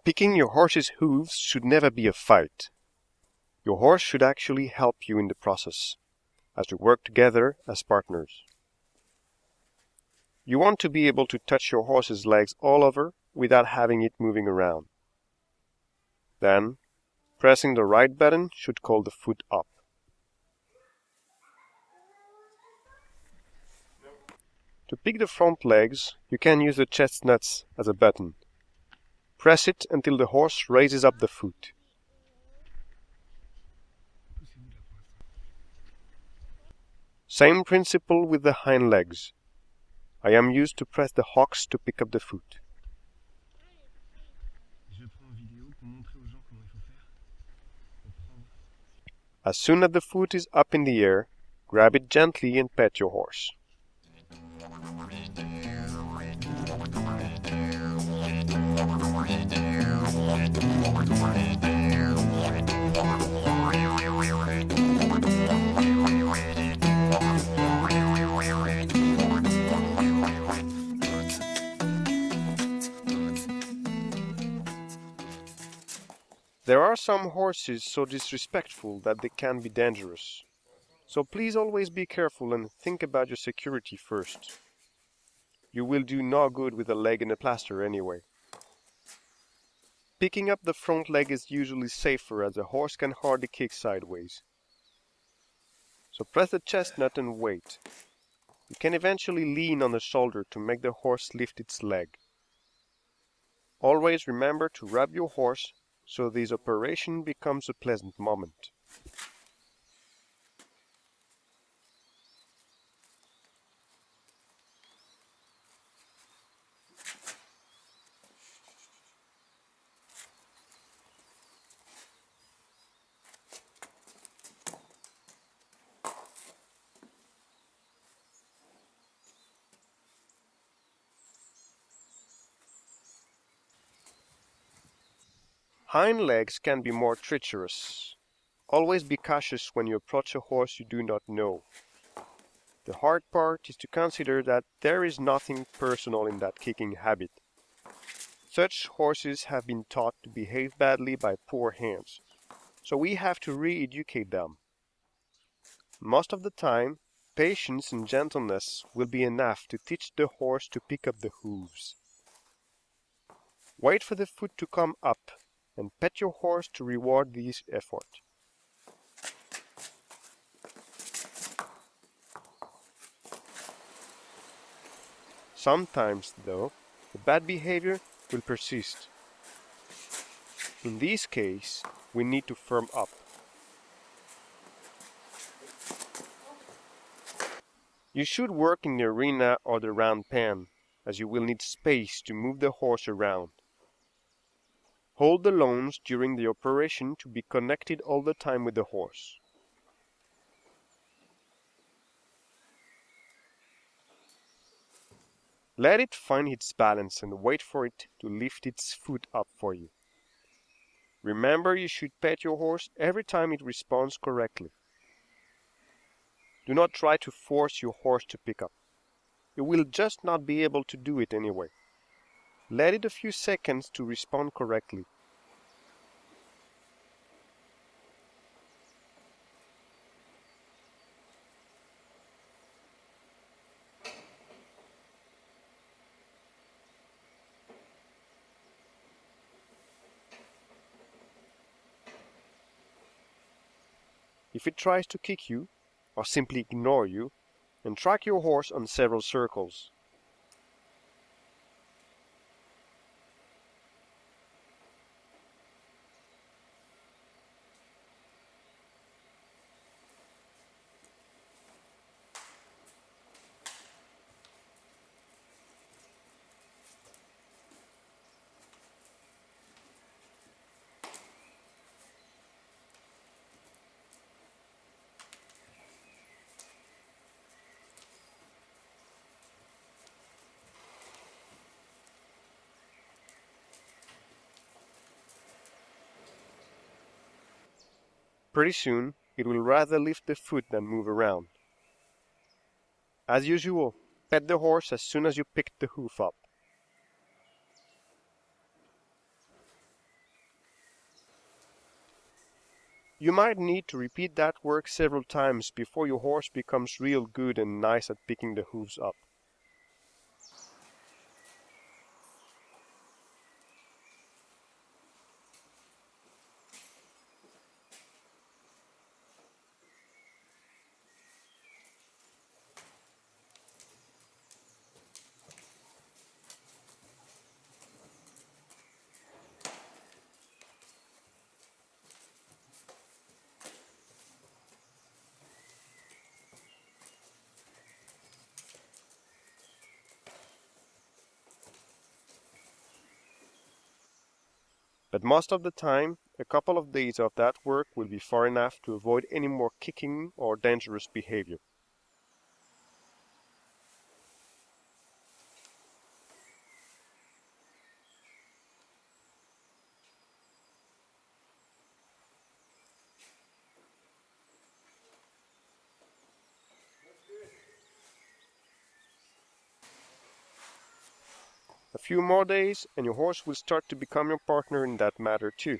Picking your horse's hooves should never be a fight. Your horse should actually help you in the process, as you work together as partners. You want to be able to touch your horse's legs all over without having it moving around. Then, pressing the right button should call the foot up. To pick the front legs, you can use the chestnuts as a button. Press it until the horse raises up the foot. Same principle with the hind legs. I am used to press the hocks to pick up the foot. As soon as the foot is up in the air, grab it gently and pet your horse. There are some horses so disrespectful that they can be dangerous. So please always be careful and think about your security first. You will do no good with a leg in a plaster anyway. Picking up the front leg is usually safer as the horse can hardly kick sideways. So press the chestnut and wait. You can eventually lean on the shoulder to make the horse lift its leg. Always remember to rub your horse so this operation becomes a pleasant moment. Hind legs can be more treacherous. Always be cautious when you approach a horse you do not know. The hard part is to consider that there is nothing personal in that kicking habit. Such horses have been taught to behave badly by poor hands, so we have to re-educate them. Most of the time, patience and gentleness will be enough to teach the horse to pick up the hooves. Wait for the foot to come up and pet your horse to reward this effort. Sometimes, though, the bad behavior will persist. In this case, we need to firm up. You should work in the arena or the round pen, as you will need space to move the horse around. Hold the loins during the operation to be connected all the time with the horse. Let it find its balance and wait for it to lift its foot up for you. Remember, you should pet your horse every time it responds correctly. Do not try to force your horse to pick up. You will just not be able to do it anyway. Let it a few seconds to respond correctly. If it tries to kick you, or simply ignore you, then track your horse on several circles. Pretty soon, It will rather lift the foot than move around. As usual, pet the horse as soon as you pick the hoof up. You might need to repeat that work several times before your horse becomes real good and nice at picking the hooves up. But most of the time, a couple of days of that work will be far enough to avoid any more kicking or dangerous behavior. A few more days and your horse will start to become your partner in that matter too.